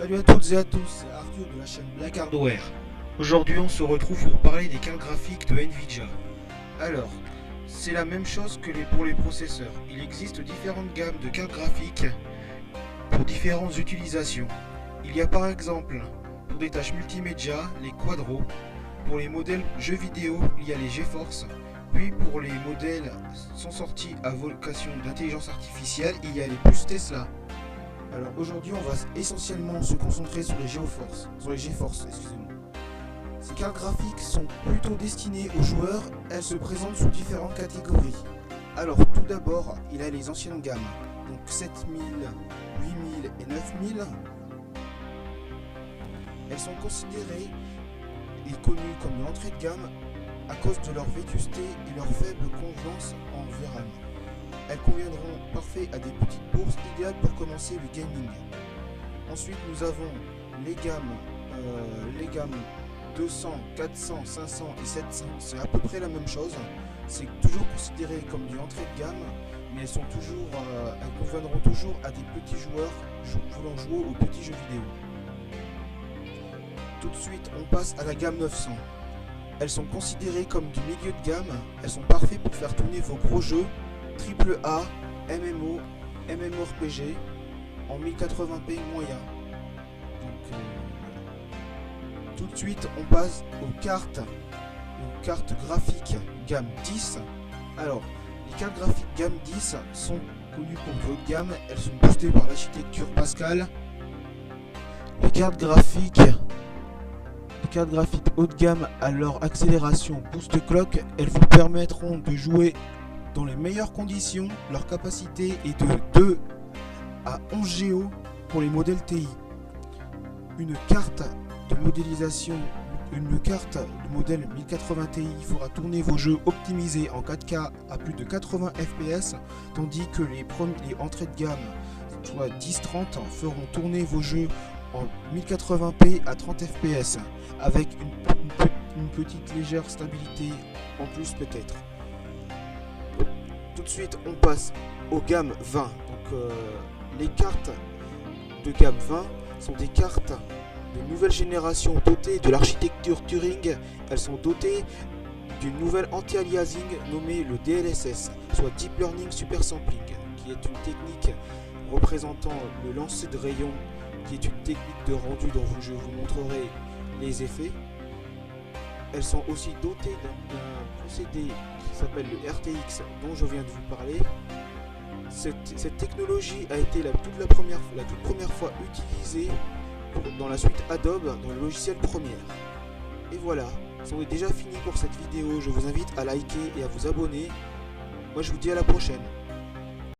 Salut à toutes et à tous, c'est Arthur de la chaîne Black Hardware. Aujourd'hui on se retrouve pour parler des cartes graphiques de Nvidia. Alors, c'est la même chose que pour les processeurs. Il existe différentes gammes de cartes graphiques pour différentes utilisations. Il y a par exemple, pour des tâches multimédia, les Quadro. Pour les modèles jeux vidéo, il y a les GeForce. Puis pour les modèles sont sortis à vocation d'intelligence artificielle, il y a les puces Tesla. Alors aujourd'hui, on va essentiellement se concentrer sur les GeForce, excusez-moi. Ces cartes graphiques sont plutôt destinées aux joueurs, elles se présentent sous différentes catégories. Alors tout d'abord, il y a les anciennes gammes, donc 7000, 8000 et 9000. Elles sont considérées et connues comme l'entrée de gamme à cause de leur vétusté et leur faible convenance en VRAM. Elles conviendront parfait à des petites bourses idéales pour commencer le gaming. Ensuite nous avons les gammes 200, 400, 500 et 700, c'est à peu près la même chose. C'est toujours considéré comme du entrée de gamme, mais elles conviendront toujours à des petits joueurs voulant jouer aux petits jeux vidéo. Tout de suite on passe à la gamme 900. Elles sont considérées comme du milieu de gamme, elles sont parfaites pour faire tourner vos gros jeux AAA, MMO, MMORPG en 1080p moyen. Donc, tout de suite on passe aux cartes graphiques gamme 10. Alors les cartes graphiques gamme 10 sont connues pour de haute gamme, elles sont boostées par l'architecture Pascal. Les cartes graphiques haut de gamme à leur accélération boost clock, elles vous permettront de jouer dans les meilleures conditions. Leur capacité est de 2 à 11 Go pour les modèles TI. Une carte de modèle 1080 Ti fera tourner vos jeux optimisés en 4K à plus de 80 fps, tandis que les entrées de gamme, soit 10-30, feront tourner vos jeux en 1080p à 30 fps, avec une petite légère stabilité en plus peut-être. Tout de suite on passe aux gammes 20. Donc les cartes de gamme 20 sont des cartes de nouvelle génération dotées de l'architecture Turing. Elles sont dotées d'une nouvelle anti-aliasing nommée le DLSS, soit Deep Learning Super Sampling, qui est une technique représentant le lancer de rayons, qui est une technique de rendu dont je vous montrerai les effets. Elles sont aussi dotées d'un procédé qui s'appelle le RTX dont je viens de vous parler. Cette technologie a été la toute première fois utilisée dans la suite Adobe dans le logiciel Premiere. Et voilà, c'en est déjà fini pour cette vidéo. Je vous invite à liker et à vous abonner. Moi je vous dis à la prochaine.